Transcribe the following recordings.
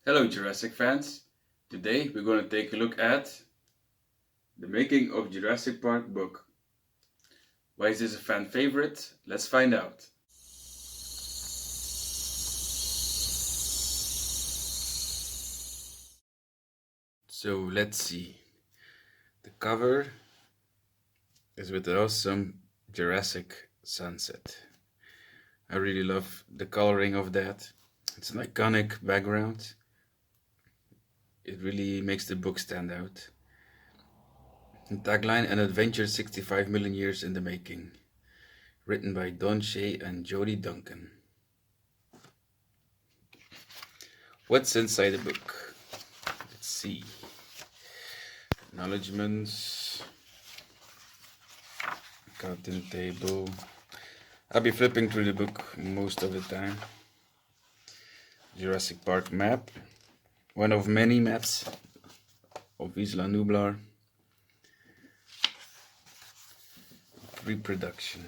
Hello Jurassic fans! Today we're going to take a look at the Making of Jurassic Park book. Why is this a fan favorite? Let's find out. So let's see. The cover is with the awesome Jurassic sunset. I really love the coloring of that. It's an iconic background. It really makes the book stand out. The tagline: An adventure 65 million years in the making. Written by Shay and Jody Duncan. What's inside the book? Let's see. Acknowledgements. Content table. I'll be flipping through the book most of the time. Jurassic Park map. One of many maps of Isla Nublar. Reproduction.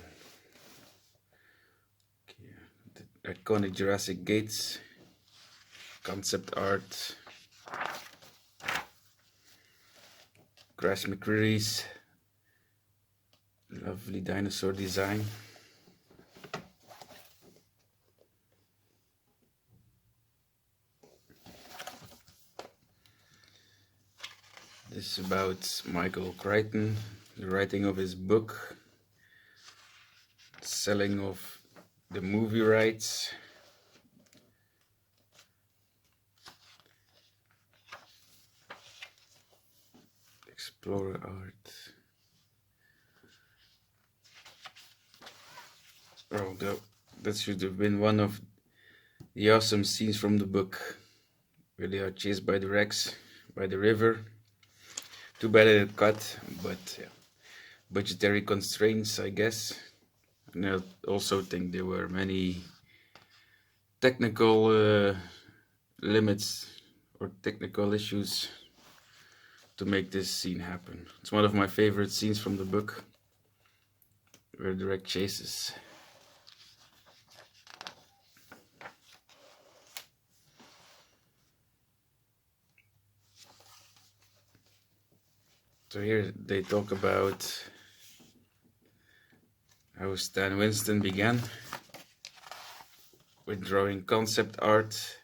Okay. The iconic Jurassic gates. Concept art. Crash McCreary's lovely dinosaur design. This is about Michael Crichton, the writing of his book, selling of the movie rights, Explorer art. Oh, that should have been one of the awesome scenes from the book, where they are chased by the Rex by the river. Too bad it cut, but yeah, budgetary constraints, I guess. And I also think there were many technical limits or technical issues to make this scene happen. It's one of my favorite scenes from the book, where the Rex chases. So here they talk about how Stan Winston began with drawing concept art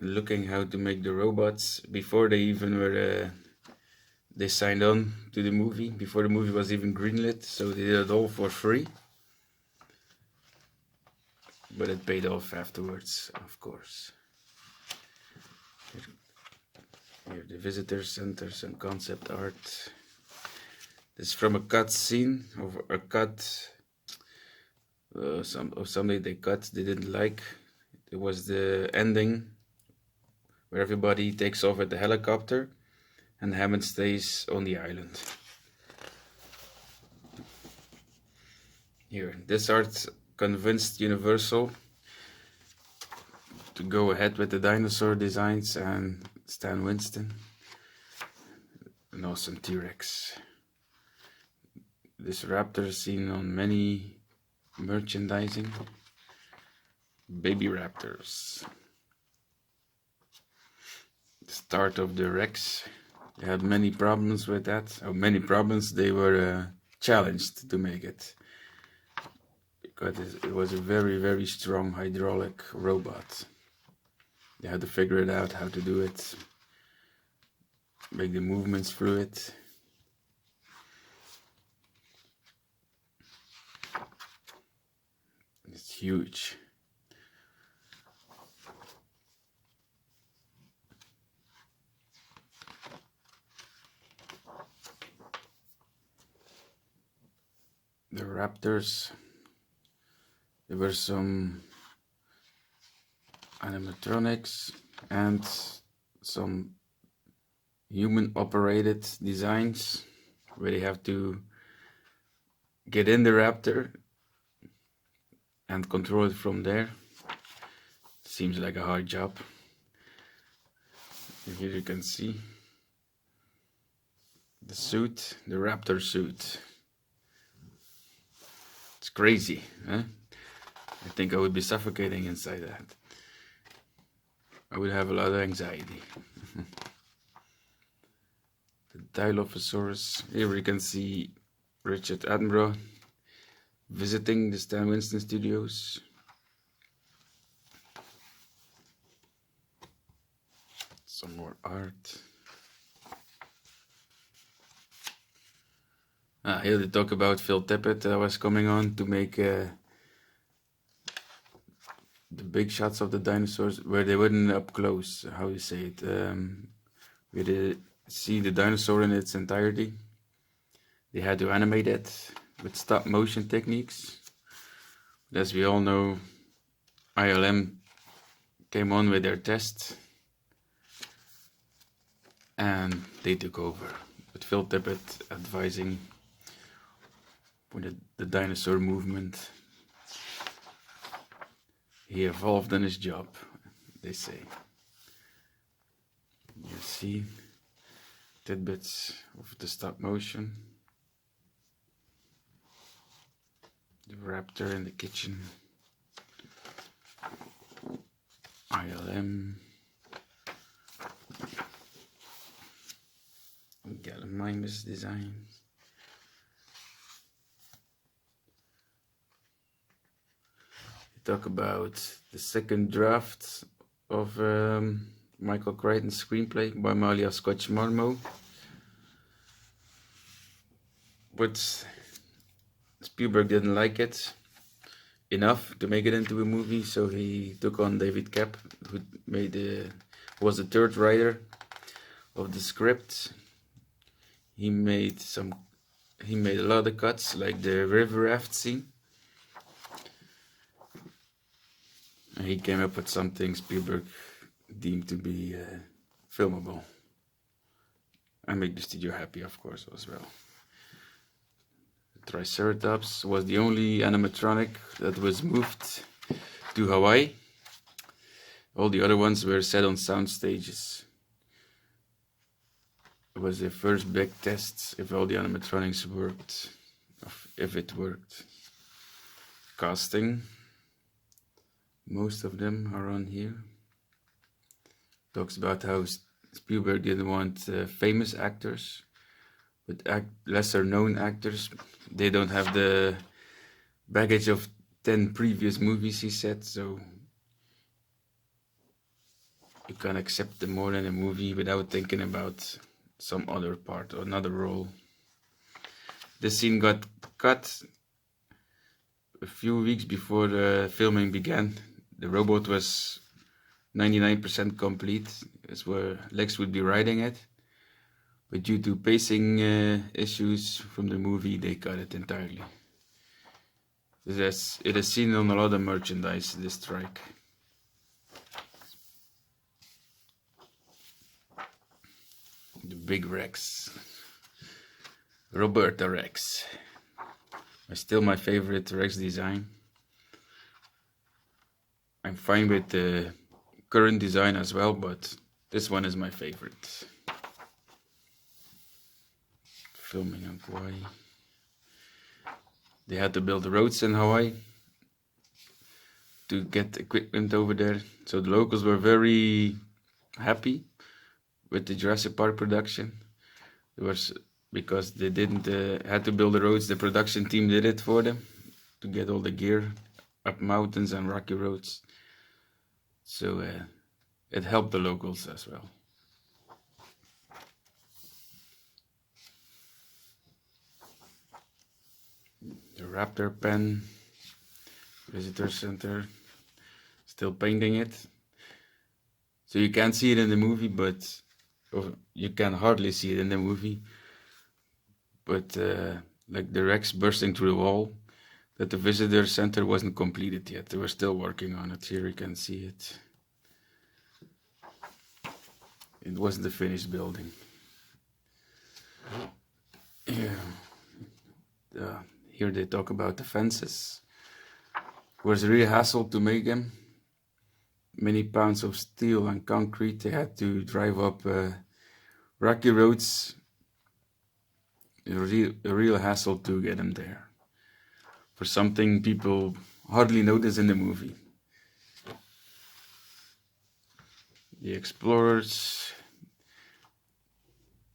and looking how to make the robots before they even were they signed on to the movie, before the movie was even greenlit. So they did it all for free, but it paid off afterwards, of course. Here the visitor centers and concept art. This is from a cut scene, of a cut something they cut they didn't like. It was the ending where everybody takes off with the helicopter and Hammond stays on the island. Here, this art convinced Universal to go ahead with the dinosaur designs and Stan Winston. An awesome T-Rex. This raptor is seen on many merchandising. Baby raptors. The start of the Rex. They had many problems with that. Oh, many problems. They were challenged to make it, because it was a very, very strong hydraulic robot. They had to figure it out how to do it, make the movements through it. It's huge. The raptors, there were some animatronics and some human operated designs where they have to get in the raptor and control it from there. Seems like a hard job. Here you can see the suit, the raptor suit. It's crazy, huh? I think I would be suffocating inside that. I would have a lot of anxiety. The Dilophosaurus. Here we can see Richard Attenborough visiting the Stan Winston Studios. Some more art. Here they talk about Phil Tippett was coming on to make the big shots of the dinosaurs where they weren't up close. How you say it? Where they see the dinosaur in its entirety. They had to animate it with stop motion techniques. But as we all know, ILM came on with their test and they took over. With Phil Tippett advising for the dinosaur movement. He evolved in his job, they say. You see tidbits of the stop motion. The raptor in the kitchen. ILM. Gallimimus design. Talk about the second draft of Michael Crichton's screenplay by Malia Scotch Marmo. But Spielberg didn't like it enough to make it into a movie, so he took on David Koepp, who was the third writer of the script. He made a lot of cuts, like the river raft scene. And he came up with something Spielberg deemed to be filmable. And make the studio happy, of course, as well. The Triceratops was the only animatronic that was moved to Hawaii. All the other ones were set on sound stages. It was the first big test if all the animatronics worked, if it worked. Casting. Most of them are on here. Talks about how Spielberg didn't want famous actors, but lesser known actors. They don't have the baggage of 10 previous movies, he said, so you can accept them more in a movie without thinking about some other part or another role. The scene got cut a few weeks before the filming began. The robot was 99% complete, as where Lex would be riding it. But due to pacing issues from the movie, they cut it entirely. It is seen on a lot of merchandise, this strike. The big Rex. Roberta Rex. Still my favorite Rex design. I'm fine with the current design as well, but this one is my favorite. Filming in Hawaii. They had to build roads in Hawaii to get equipment over there. So the locals were very happy with the Jurassic Park production. It was because they didn't had to build the roads. The production team did it for them to get all the gear up mountains and rocky roads. So it helped the locals as well. The Raptor pen, visitor center, still painting it. So you can't see it in the movie, but you can hardly see it in the movie. But like the Rex bursting through the wall, that the visitor center wasn't completed yet. They were still working on it. Here you can see it. It wasn't a finished building. Yeah. Here they talk about the fences. It was a real hassle to make them. Many pounds of steel and concrete. They had to drive up rocky roads. A real hassle to get them there. For something people hardly notice in the movie. The explorers,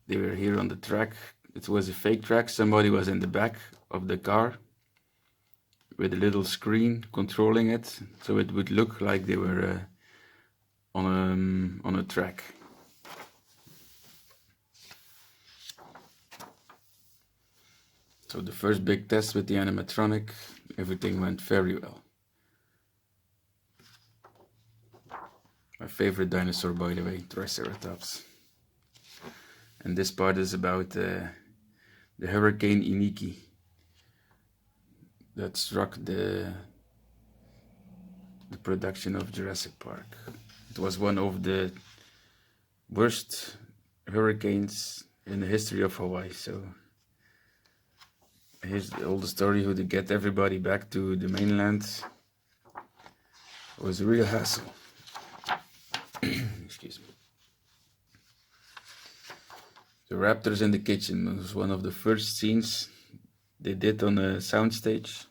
they were here on the track. It was a fake track. Somebody was in the back of the car with a little screen controlling it, so it would look like they were on a track. So the first big test with the animatronic, everything went very well. My favorite dinosaur, by the way, Triceratops. And this part is about the Hurricane Iniki that struck the production of Jurassic Park. It was one of the worst hurricanes in the history of Hawaii. So here's all the story how to get everybody back to the mainland. It was a real hassle. Excuse me. The raptors in the kitchen was one of the first scenes they did on a soundstage.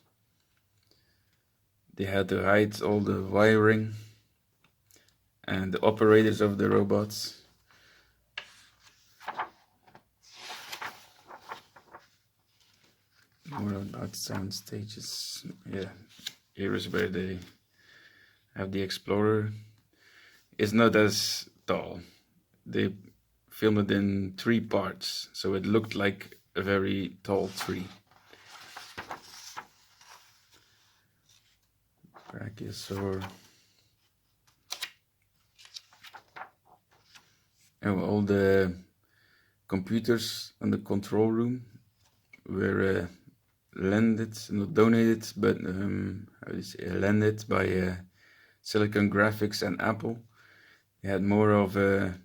They had to hide all the wiring and the operators of the robots. More about sound stages. Yeah, here is where they have the Explorer. It's not as tall. They filmed it in 3 parts, so it looked like a very tall tree. Brachiosaur. And all the computers in the control room were landed, not donated, but landed by Silicon Graphics and Apple. They had more than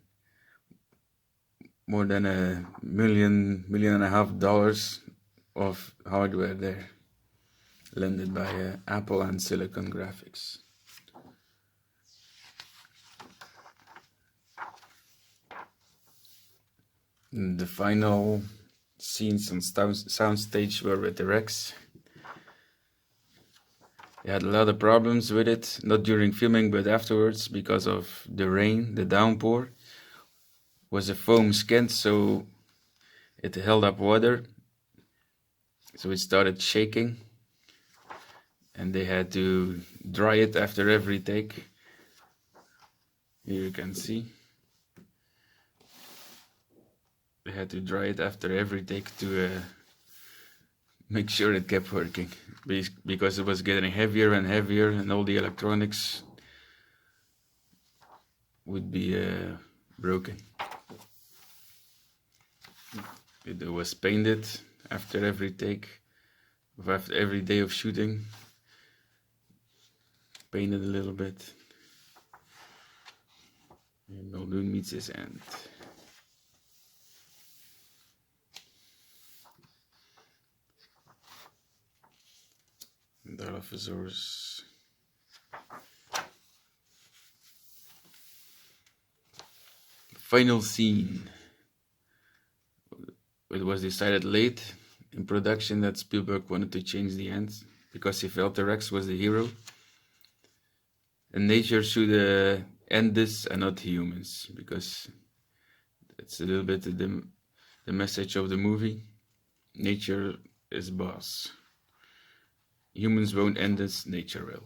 $1.5 million of hardware there, landed by Apple and Silicon Graphics. And the final scenes on soundstage were with the Rex. They had a lot of problems with it, not during filming but afterwards, because of the rain, the downpour. Was a foam skin, so it held up water, so it started shaking, and they had to dry it after every take. Here you can see they had to dry it after every take to make sure it kept working, because it was getting heavier and heavier, and all the electronics would be broken. It was painted after every take, after every day of shooting. Painted a little bit. And Muldoon meets his end. Dilophosaurus. Final scene. It was decided late in production that Spielberg wanted to change the end because he felt the Rex was the hero. And nature should end this and not humans, because it's a little bit the message of the movie. Nature is boss. Humans won't end this, nature will.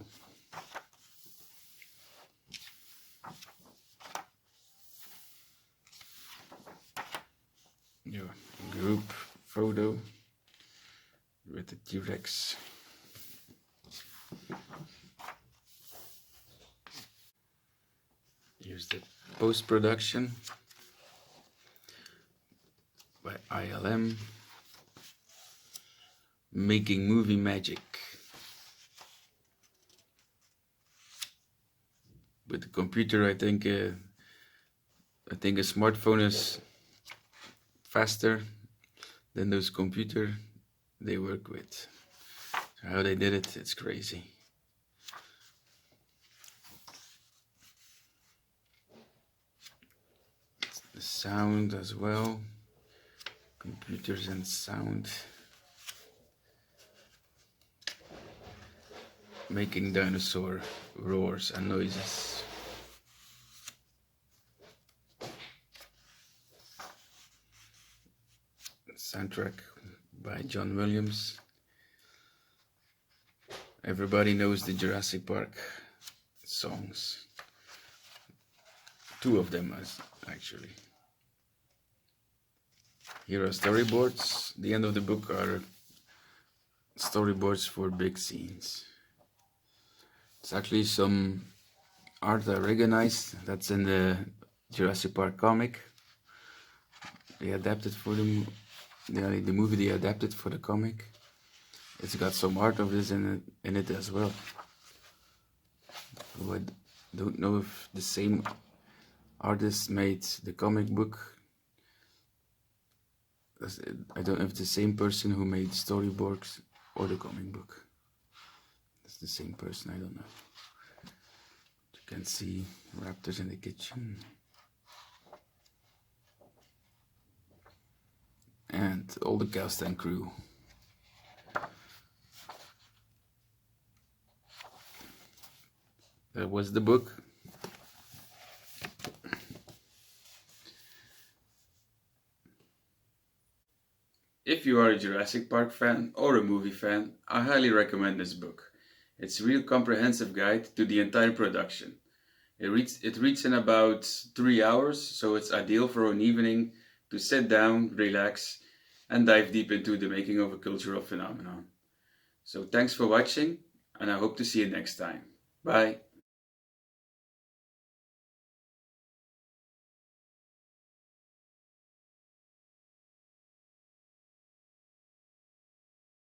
Yeah, group photo with the T-Rex. Here's the post-production by ILM. Making movie magic. With the computer, I think a smartphone is faster than those computers they work with. So how they did it, it's crazy. The sound as well. Computers and sound. Making dinosaur roars and noises. soundtrack by John Williams. Everybody knows the Jurassic Park songs. Two of them, actually. Here are storyboards. The end of the book are storyboards for big scenes. It's actually some art I recognized. That's in the Jurassic Park comic. They adapted for the movie. They adapted for the comic. It's got some art of this in it as well. So I don't know if the same artist made the comic book. I don't know if the same person who made storyboards or the comic book. It's the same person, I don't know. You can see raptors in the kitchen. And all the cast and crew. That was the book. If you are a Jurassic Park fan or a movie fan, I highly recommend this book. It's a real comprehensive guide to the entire production. It reads in about 3 hours, so it's ideal for an evening to sit down, relax, and dive deep into the making of a cultural phenomenon. So thanks for watching, and I hope to see you next time. Bye!